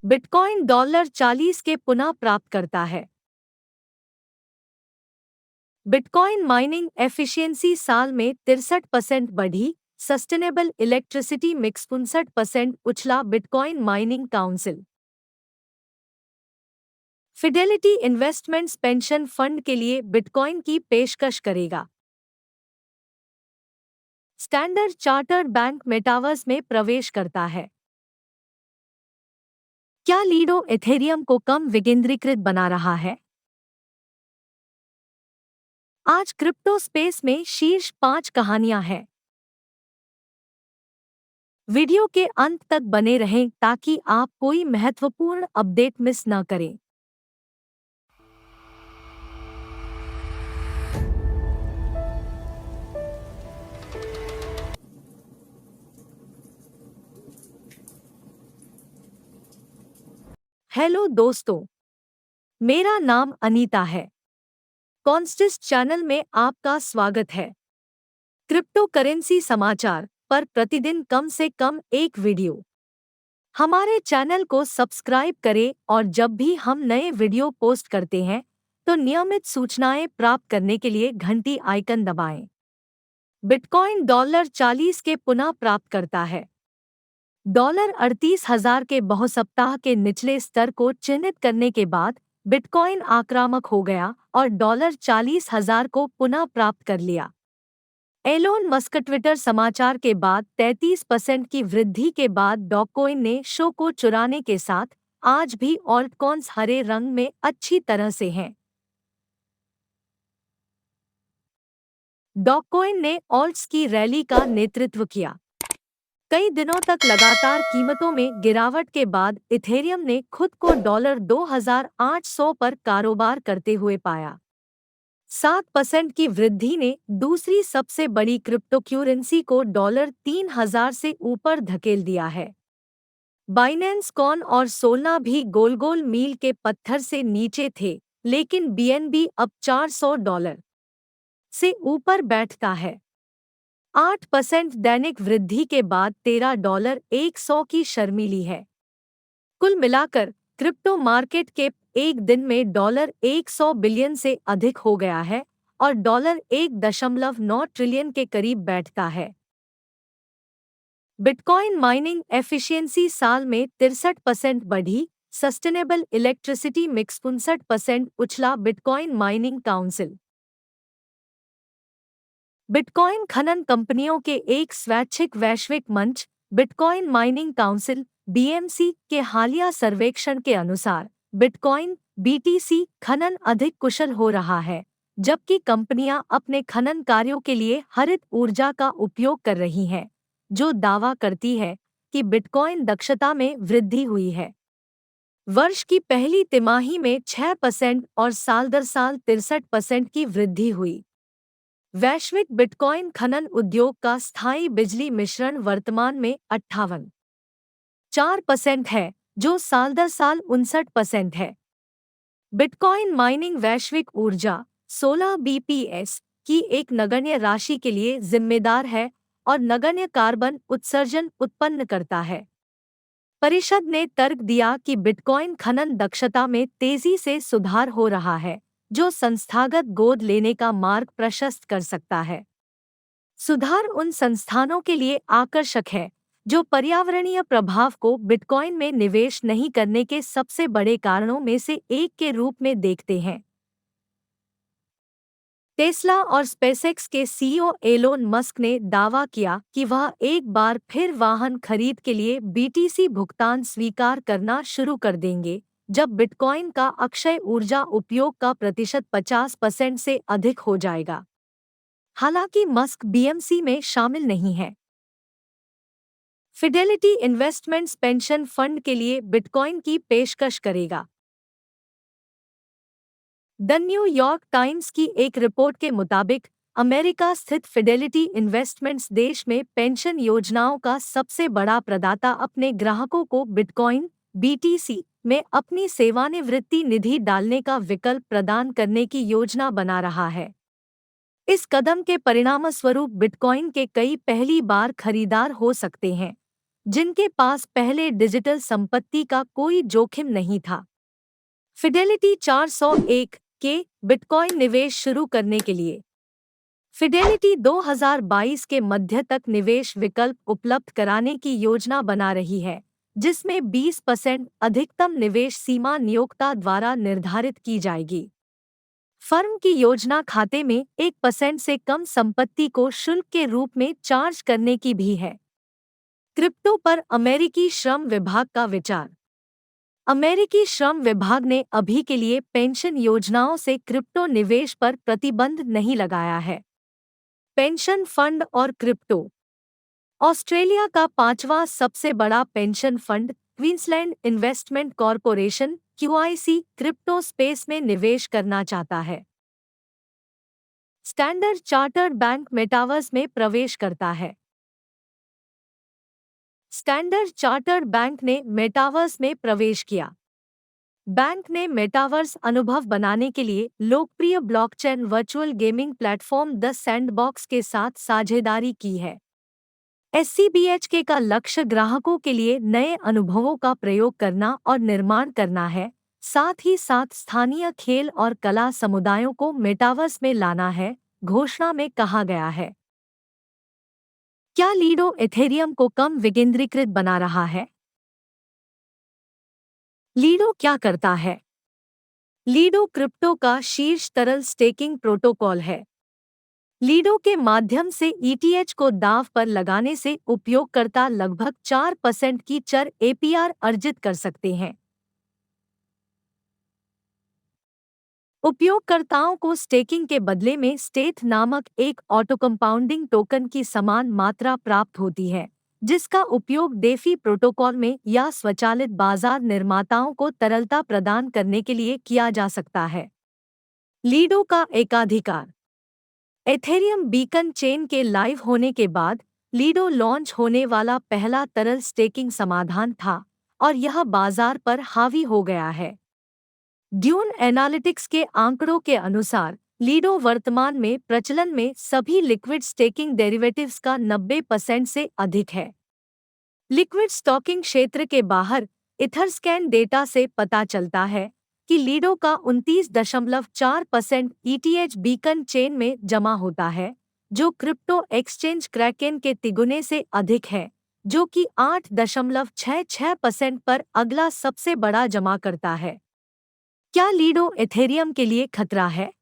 Bitcoin $40 के पुनः प्राप्त करता है। बिटकॉइन माइनिंग एफिशिएंसी साल में 63% बढ़ी। सस्टेनेबल इलेक्ट्रिसिटी मिक्स 59% उछला। Bitcoin mining council Fidelity Investments pension fund के लिए बिटकॉइन की पेशकश करेगा। स्टैंडर्ड चार्टर्ड बैंक मेटावर्स में प्रवेश करता है। क्या लीडो इथेरियम को कम विकेंद्रीकृत बना रहा है? आज क्रिप्टो स्पेस में शीर्ष 5 कहानियां हैं। वीडियो के अंत तक बने रहें ताकि आप कोई महत्वपूर्ण अपडेट मिस न करें। हेलो दोस्तों, मेरा नाम अनीता है। कॉन्स्टिस चैनल में आपका स्वागत है। क्रिप्टो करेंसी समाचार पर प्रतिदिन कम से कम एक वीडियो। हमारे चैनल को सब्सक्राइब करें और जब भी हम नए वीडियो पोस्ट करते हैं तो नियमित सूचनाएं प्राप्त करने के लिए घंटी आइकन दबाएं। बिटकॉइन $40 के पुनः प्राप्त करता है। $38,000 के बहुसप्ताह के निचले स्तर को चिह्नित करने के बाद बिटकॉइन आक्रामक हो गया और $40,000 को पुनः प्राप्त कर लिया। एलोन मस्क ट्विटर समाचार के बाद 33% की वृद्धि के बाद डॉककॉइन ने शो को चुराने के साथ आज भी ऑल्टकॉइन्स हरे रंग में अच्छी तरह से हैं। डॉककॉइन ने ऑल्ट्स की रैली का नेतृत्व किया। कई दिनों तक लगातार कीमतों में गिरावट के बाद इथेरियम ने खुद को $2,800 पर कारोबार करते हुए पाया। 7% की वृद्धि ने दूसरी सबसे बड़ी क्रिप्टोकरेंसी को $3,000 से ऊपर धकेल दिया है। बाइनेंस कॉइन और सोलना भी गोल मील के पत्थर से नीचे थे, लेकिन बीएनबी अब $400 से ऊपर बैठता है। 8% दैनिक वृद्धि के बाद $13,100 की शर्मीली है। कुल मिलाकर क्रिप्टो मार्केट कैप एक दिन में $100 बिलियन से अधिक हो गया है और $1.9 ट्रिलियन के करीब बैठता है। बिटकॉइन माइनिंग एफिशिएंसी साल में 63% बढ़ी। सस्टेनेबल इलेक्ट्रिसिटी मिक्स 59% उछला। बिटकॉइन माइनिंग काउंसिल बिटकॉइन खनन कंपनियों के एक स्वैच्छिक वैश्विक मंच बिटकॉइन माइनिंग काउंसिल बीएमसी के हालिया सर्वेक्षण के अनुसार बिटकॉइन बीटीसी खनन अधिक कुशल हो रहा है, जबकि कंपनियां अपने खनन कार्यों के लिए हरित ऊर्जा का उपयोग कर रही हैं, जो दावा करती है कि बिटकॉइन दक्षता में वृद्धि हुई है। वर्ष की पहली तिमाही में 6% और साल दर साल 63% की वृद्धि हुई। वैश्विक बिटकॉइन खनन उद्योग का स्थायी बिजली मिश्रण वर्तमान में 58.4% है, जो साल दर साल 59% है। बिटकॉइन माइनिंग वैश्विक ऊर्जा 16 बीपीएस की एक नगण्य राशि के लिए जिम्मेदार है और नगण्य कार्बन उत्सर्जन उत्पन्न करता है। परिषद ने तर्क दिया कि बिटकॉइन खनन दक्षता में तेजी से सुधार हो रहा है, जो संस्थागत गोद लेने का मार्ग प्रशस्त कर सकता है। सुधार उन संस्थानों के लिए आकर्षक है जो पर्यावरणीय प्रभाव को बिटकॉइन में निवेश नहीं करने के सबसे बड़े कारणों में से एक के रूप में देखते हैं। टेस्ला और स्पेसएक्स के सीईओ एलोन मस्क ने दावा किया कि वह एक बार फिर वाहन खरीद के लिए बीटीसी भुगतान स्वीकार करना शुरू कर देंगे जब बिटकॉइन का अक्षय ऊर्जा उपयोग का प्रतिशत 50% से अधिक हो जाएगा। हालांकि मस्क बीएमसी में शामिल नहीं है। फिडेलिटी इन्वेस्टमेंट्स पेंशन फंड के लिए बिटकॉइन की पेशकश करेगा। द न्यूयॉर्क टाइम्स की एक रिपोर्ट के मुताबिक अमेरिका स्थित फिडेलिटी इन्वेस्टमेंट्स देश में पेंशन योजनाओं का सबसे बड़ा प्रदाता अपने ग्राहकों को बिटकॉइन बीटीसी में अपनी सेवानिवृत्ति निधि डालने का विकल्प प्रदान करने की योजना बना रहा है। इस कदम के परिणामस्वरूप बिटकॉइन के कई पहली बार खरीदार हो सकते हैं, जिनके पास पहले डिजिटल संपत्ति का कोई जोखिम नहीं था। फिडेलिटी 401 के बिटकॉइन निवेश शुरू करने के लिए फिडेलिटी 2022 के मध्य तक निवेश विकल्प उपलब्ध कराने की योजना बना रही है, जिसमें 20% अधिकतम निवेश सीमा नियोक्ता द्वारा निर्धारित की जाएगी। फर्म की योजना खाते में 1% से कम संपत्ति को शुल्क के रूप में चार्ज करने की भी है। क्रिप्टो पर अमेरिकी श्रम विभाग का विचार। अमेरिकी श्रम विभाग ने अभी के लिए पेंशन योजनाओं से क्रिप्टो निवेश पर प्रतिबंध नहीं लगाया है। पेंशन फंड और क्रिप्टो। ऑस्ट्रेलिया का 5वां सबसे बड़ा pension fund Queensland investment corporation QIC crypto space में निवेश करना चाहता है। स्टैंडर्ड चार्टर्ड बैंक मेटावर्स में प्रवेश करता है। स्टैंडर्ड चार्टर्ड बैंक ने मेटावर्स में प्रवेश किया। बैंक ने मेटावर्स अनुभव बनाने के लिए लोकप्रिय blockchain virtual gaming platform the sandbox के साथ साझेदारी की है। SCBHK का लक्ष्य ग्राहकों के लिए नए अनुभवों का प्रयोग करना और निर्माण करना है, साथ ही साथ स्थानीय खेल और कला समुदायों को मेटावर्स में लाना है, घोषणा में कहा गया है। क्या लीडो इथेरियम को कम विकेंद्रीकृत बना रहा है? लीडो क्या करता है? लीडो क्रिप्टो का शीर्ष तरल स्टेकिंग प्रोटोकॉल है। लीडो के माध्यम से ETH को दांव पर लगाने से उपयोगकर्ता लगभग 4% की चर APR अर्जित कर सकते हैं। उपयोगकर्ताओं को स्टेकिंग के बदले में स्टेथ नामक एक ऑटोकंपाउंडिंग टोकन की समान मात्रा प्राप्त होती है, जिसका उपयोग डेफी प्रोटोकॉल में या स्वचालित बाजार निर्माताओं को तरलता प्रदान करने के लिए किया जा सकता है। लीडो का एकाधिकार। एथेरियम बीकन चेन के लाइव होने के बाद लीडो लॉन्च होने वाला पहला तरल स्टेकिंग समाधान था और यह बाजार पर हावी हो गया है। ड्यून एनालिटिक्स के आंकड़ों के अनुसार लीडो वर्तमान में प्रचलन में सभी लिक्विड स्टेकिंग डेरिवेटिव्स का 90% से अधिक है। लिक्विड स्टॉकिंग क्षेत्र के बाहर इथरस्कैन डेटा से पता चलता है कि लीडो का 29.4% ETH बीकन चेन में जमा होता है, जो क्रिप्टो एक्सचेंज क्रैकेन के तिगुने से अधिक है, जो कि 8.66% पर अगला सबसे बड़ा जमा करता है। क्या लीडो इथेरियम के लिए खतरा है?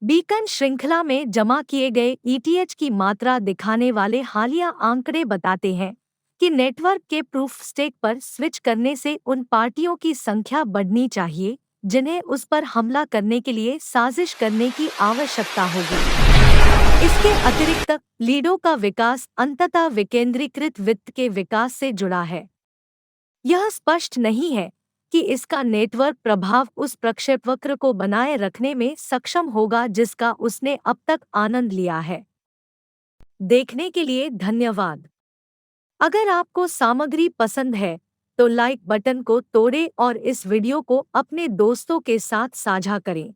बीकन श्रृंखला में जमा किए गए ETH की मात्रा दिखाने वाले हालिया आंकड़े बताते हैं कि नेटवर्क के प्रूफ स्टेक पर स्विच करने से उन पार्टियों की संख्या बढ़नी चाहिए जिन्हें उस पर हमला करने के लिए साजिश करने की आवश्यकता होगी। इसके अतिरिक्त लीडो का विकास अंततः विकेंद्रीकृत वित्त के विकास से जुड़ा है। यह स्पष्ट नहीं है कि इसका नेटवर्क प्रभाव उस प्रक्षेपवक्र को बनाए रखने में सक्षम होगा जिसका उसने अब तक आनंद लिया है। देखने के लिए धन्यवाद। अगर आपको सामग्री पसंद है तो लाइक बटन को तोड़ें और इस वीडियो को अपने दोस्तों के साथ साझा करें।